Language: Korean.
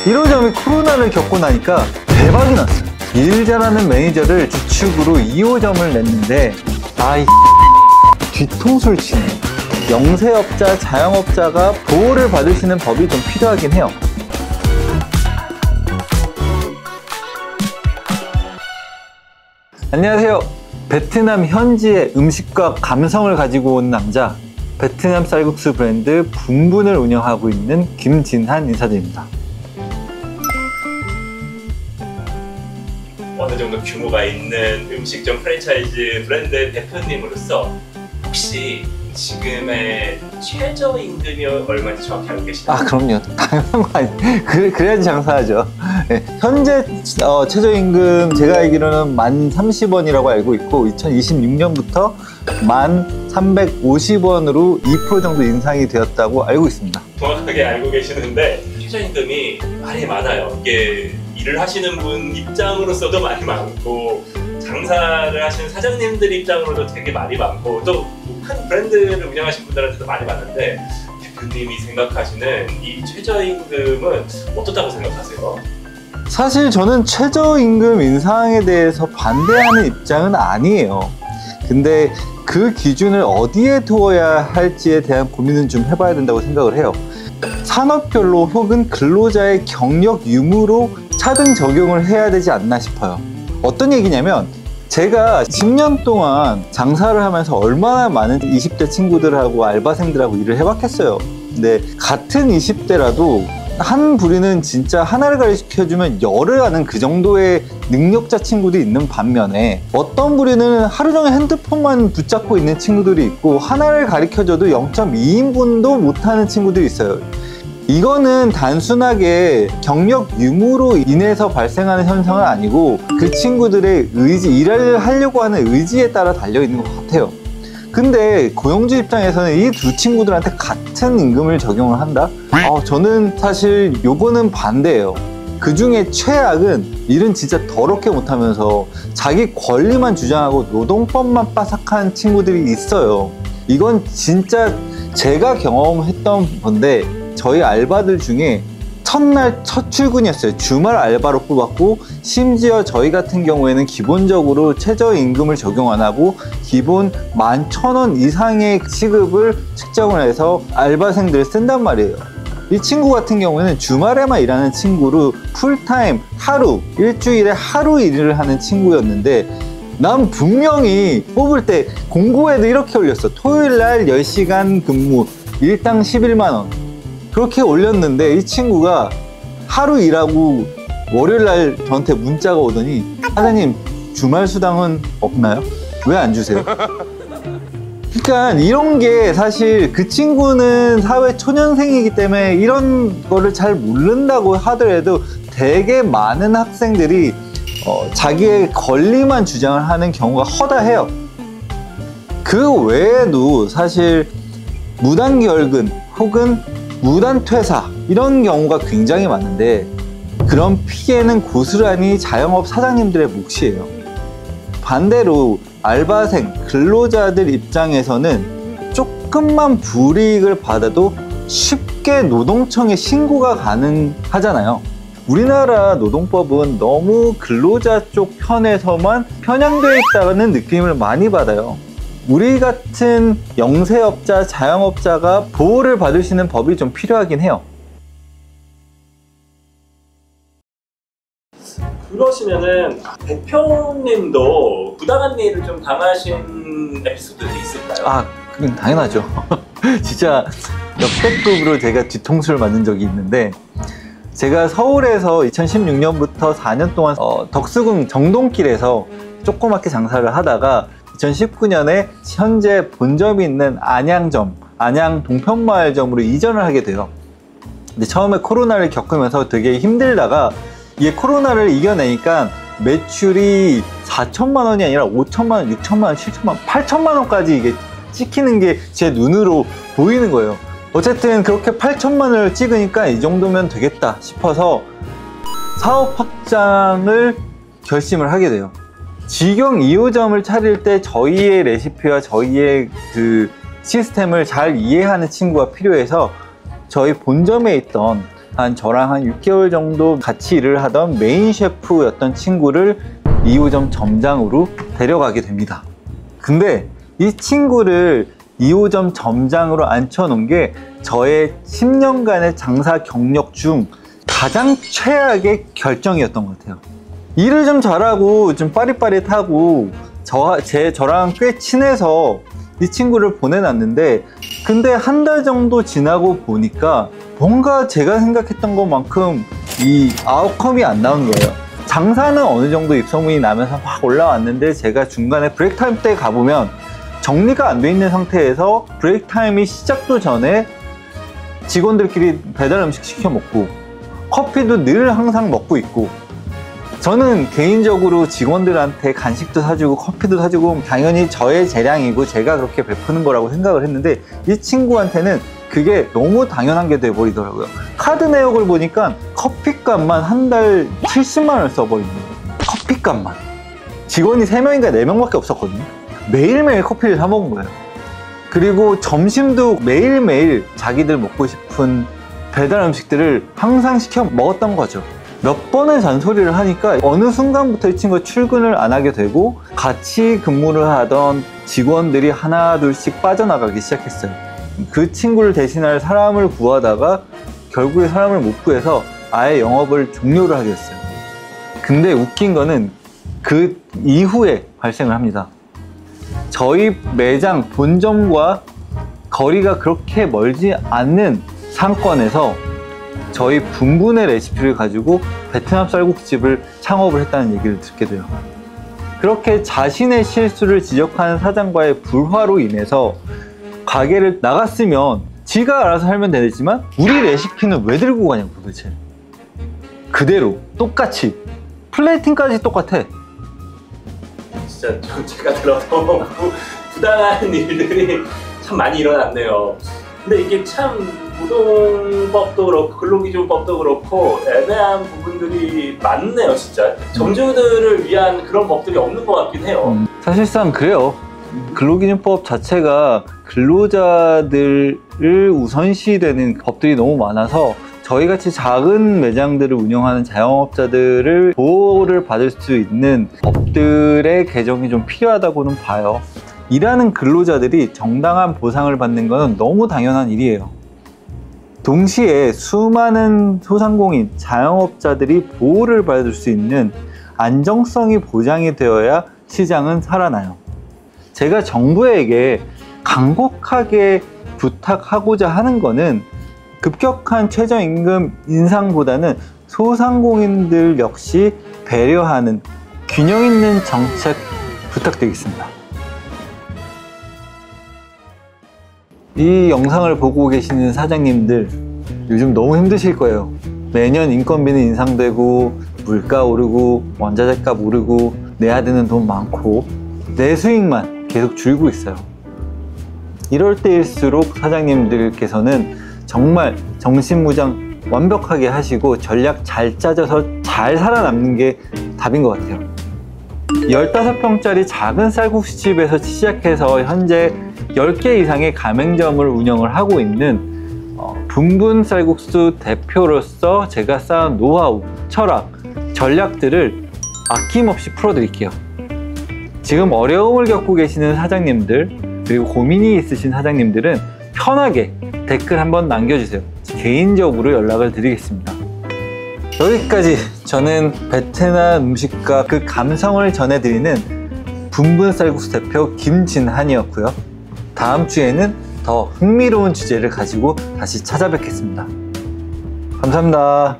1호점이 코로나를 겪고 나니까 대박이 났어요. 일 잘하는 매니저를 주축으로 2호점을 냈는데 뒤통수를 치네요. 영세업자, 자영업자가 보호를 받으시는 법이 좀 필요하긴 해요. 안녕하세요. 베트남 현지의 음식과 감성을 가지고 온 남자, 베트남 쌀국수 브랜드 분분을 운영하고 있는 김진한 인사드립니다. 어느 정도 규모가 있는 음식점 프랜차이즈 브랜드 대표님으로서 혹시 지금의 최저임금이 얼마인지 정확히 알고 계시나요? 그럼요. 당연한 거 아니에요. 그래야지 장사하죠. 네. 현재 최저임금 제가 알기로는 1,030원이라고 알고 있고 2026년부터 1,350원으로 2% 정도 인상이 되었다고 알고 있습니다. 정확하게 알고 계시는데 최저임금이 많이 많아요. 이게 일을 하시는 분 입장으로서도 많이 많고 장사를 하시는 사장님들 입장으로도 되게 많이 많고 또 큰 브랜드를 운영하시는 분들한테도 많이 많은데 대표님이 생각하시는 이 최저임금은 어떻다고 생각하세요? 사실 저는 최저임금 인상에 대해서 반대하는 입장은 아니에요. 근데 그 기준을 어디에 두어야 할지에 대한 고민은 좀 해봐야 된다고 생각을 해요. 산업별로 혹은 근로자의 경력 유무로 차등 적용을 해야 되지 않나 싶어요. 어떤 얘기냐면 제가 10년 동안 장사를 하면서 얼마나 많은 20대 친구들하고 알바생들하고 일을 해봤겠어요. 근데 같은 20대라도 한 부리는 진짜 하나를 가르쳐주면 열을 하는 그 정도의 능력자 친구도 있는 반면에 어떤 부리는 하루 종일 핸드폰만 붙잡고 있는 친구들이 있고 하나를 가르쳐줘도 0.2인분도 못하는 친구들이 있어요. 이거는 단순하게 경력 유무로 인해서 발생하는 현상은 아니고 그 친구들의 의지, 일을 하려고 하는 의지에 따라 달려있는 것 같아요. 근데 고용주 입장에서는 이 두 친구들한테 같은 임금을 적용을 한다? 저는 사실 요거는 반대예요. 그 중에 최악은 일은 진짜 더럽게 못하면서 자기 권리만 주장하고 노동법만 빠삭한 친구들이 있어요. 이건 진짜 제가 경험했던 건데 저희 알바들 중에 첫날 첫 출근이었어요. 주말 알바로 뽑았고 심지어 저희 같은 경우에는 기본적으로 최저임금을 적용 안 하고 기본 11,000원 이상의 시급을 측정을 해서 알바생들을 쓴단 말이에요. 이 친구 같은 경우에는 주말에만 일하는 친구로 풀타임 하루, 일주일에 하루 일을 하는 친구였는데 난 분명히 뽑을 때 공고에도 이렇게 올렸어. 토요일날 10시간 근무 일당 11만원 그렇게 올렸는데 이 친구가 하루 일하고 월요일날 저한테 문자가 오더니 사장님 주말 수당은 없나요? 왜 안 주세요? 그러니까 이런 게 사실 그 친구는 사회 초년생이기 때문에 이런 거를 잘 모른다고 하더라도 되게 많은 학생들이 자기의 권리만 주장을 하는 경우가 허다해요. 그 외에도 사실 무단결근 혹은 무단퇴사 이런 경우가 굉장히 많은데 그런 피해는 고스란히 자영업 사장님들의 몫이에요. 반대로 알바생, 근로자들 입장에서는 조금만 불이익을 받아도 쉽게 노동청에 신고가 가능하잖아요. 우리나라 노동법은 너무 근로자 쪽 편에서만 편향되어 있다는 느낌을 많이 받아요. 우리 같은 영세업자, 자영업자가 보호를 받으시는 법이 좀 필요하긴 해요. 그러시면은 대표님도 부당한 일을 좀 당하신 에피소드들이 있을까요? 그건 당연하죠. 진짜 역대급으로 제가 뒤통수를 맞은 적이 있는데 제가 서울에서 2016년부터 4년 동안 덕수궁 정동길에서 조그맣게 장사를 하다가 2019년에 현재 본점이 있는 안양점, 안양 동편마을점으로 이전을 하게 돼요. 근데 처음에 코로나를 겪으면서 되게 힘들다가 이게 코로나를 이겨내니까 매출이 4천만 원이 아니라 5천만 원, 6천만 원, 7천만 원, 8천만 원까지 이게 찍히는 게 제 눈으로 보이는 거예요. 어쨌든 그렇게 8천만 원을 찍으니까 이 정도면 되겠다 싶어서 사업 확장을 결심을 하게 돼요. 직영 2호점을 차릴 때 저희의 레시피와 저희의 그 시스템을 잘 이해하는 친구가 필요해서 저희 본점에 있던 저랑 한 6개월 정도 같이 일을 하던 메인 셰프였던 친구를 2호점 점장으로 데려가게 됩니다. 근데 이 친구를 2호점 점장으로 앉혀놓은 게 저의 10년간의 장사 경력 중 가장 최악의 결정이었던 것 같아요. 일을 좀 잘하고 좀 빠릿빠릿하고 저랑 꽤 친해서 이 친구를 보내놨는데, 근데 한 달 정도 지나고 보니까 뭔가 제가 생각했던 것만큼 이 아웃컴이 안 나온 거예요. 장사는 어느 정도 입소문이 나면서 확 올라왔는데, 제가 중간에 브레이크 타임 때 가보면 정리가 안 돼 있는 상태에서 브레이크 타임이 시작도 전에 직원들끼리 배달 음식 시켜 먹고 커피도 늘 항상 먹고 있고, 저는 개인적으로 직원들한테 간식도 사주고 커피도 사주고 당연히 저의 재량이고 제가 그렇게 베푸는 거라고 생각을 했는데, 이 친구한테는 그게 너무 당연한 게 돼버리더라고요. 카드 내역을 보니까 커피값만 한 달 70만 원을 써버리는 거예요. 커피값만. 직원이 3명인가 4명밖에 없었거든요. 매일매일 커피를 사 먹은 거예요. 그리고 점심도 매일매일 자기들 먹고 싶은 배달 음식들을 항상 시켜 먹었던 거죠. 몇 번의 잔소리를 하니까 어느 순간부터 이 친구가 출근을 안 하게 되고, 같이 근무를 하던 직원들이 하나 둘씩 빠져나가기 시작했어요. 그 친구를 대신할 사람을 구하다가 결국에 사람을 못 구해서 아예 영업을 종료를 하게 됐어요. 근데 웃긴 거는 그 이후에 발생을 합니다. 저희 매장 본점과 거리가 그렇게 멀지 않는 상권에서 저희 분분의 레시피를 가지고 베트남 쌀국집을 창업을 했다는 얘기를 듣게 돼요. 그렇게 자신의 실수를 지적하는 사장과의 불화로 인해서 가게를 나갔으면 지가 알아서 살면 되지만 우리 레시피는 왜 들고 가냐고 도대체. 그대로 똑같이 플레이팅까지 똑같아. 진짜 제가 들어도 부당한 일들이 참 많이 일어났네요. 근데 이게 참 노동법도 그렇고 근로기준법도 그렇고 애매한 부분들이 많네요. 진짜 점주들을 위한 그런 법들이 없는 것 같긴 해요. 사실상 그래요. 근로기준법 자체가 근로자들을 우선시되는 법들이 너무 많아서 저희같이 작은 매장들을 운영하는 자영업자들을 보호를 받을 수 있는 법들의 개정이 좀 필요하다고는 봐요. 일하는 근로자들이 정당한 보상을 받는 것은 너무 당연한 일이에요. 동시에 수많은 소상공인, 자영업자들이 보호를 받을 수 있는 안정성이 보장이 되어야 시장은 살아나요. 제가 정부에게 간곡하게 부탁하고자 하는 거는 급격한 최저임금 인상보다는 소상공인들 역시 배려하는 균형 있는 정책 부탁드리겠습니다. 이 영상을 보고 계시는 사장님들 요즘 너무 힘드실 거예요. 매년 인건비는 인상되고 물가 오르고 원자재값 오르고 내야 되는 돈 많고 내 수익만 계속 줄고 있어요. 이럴 때일수록 사장님들께서는 정말 정신무장 완벽하게 하시고 전략 잘 짜져서 잘 살아남는 게 답인 것 같아요. 15평짜리 작은 쌀국수집에서 시작해서 현재 10개 이상의 가맹점을 운영을 하고 있는 분분 쌀국수 대표로서 제가 쌓은 노하우, 철학, 전략들을 아낌없이 풀어드릴게요. 지금 어려움을 겪고 계시는 사장님들, 그리고 고민이 있으신 사장님들은 편하게 댓글 한번 남겨주세요. 개인적으로 연락을 드리겠습니다. 여기까지 저는 베트남 음식과 그 감성을 전해드리는 분분 쌀국수 대표 김진한이었고요. 다음 주에는 더 흥미로운 주제를 가지고 다시 찾아뵙겠습니다. 감사합니다.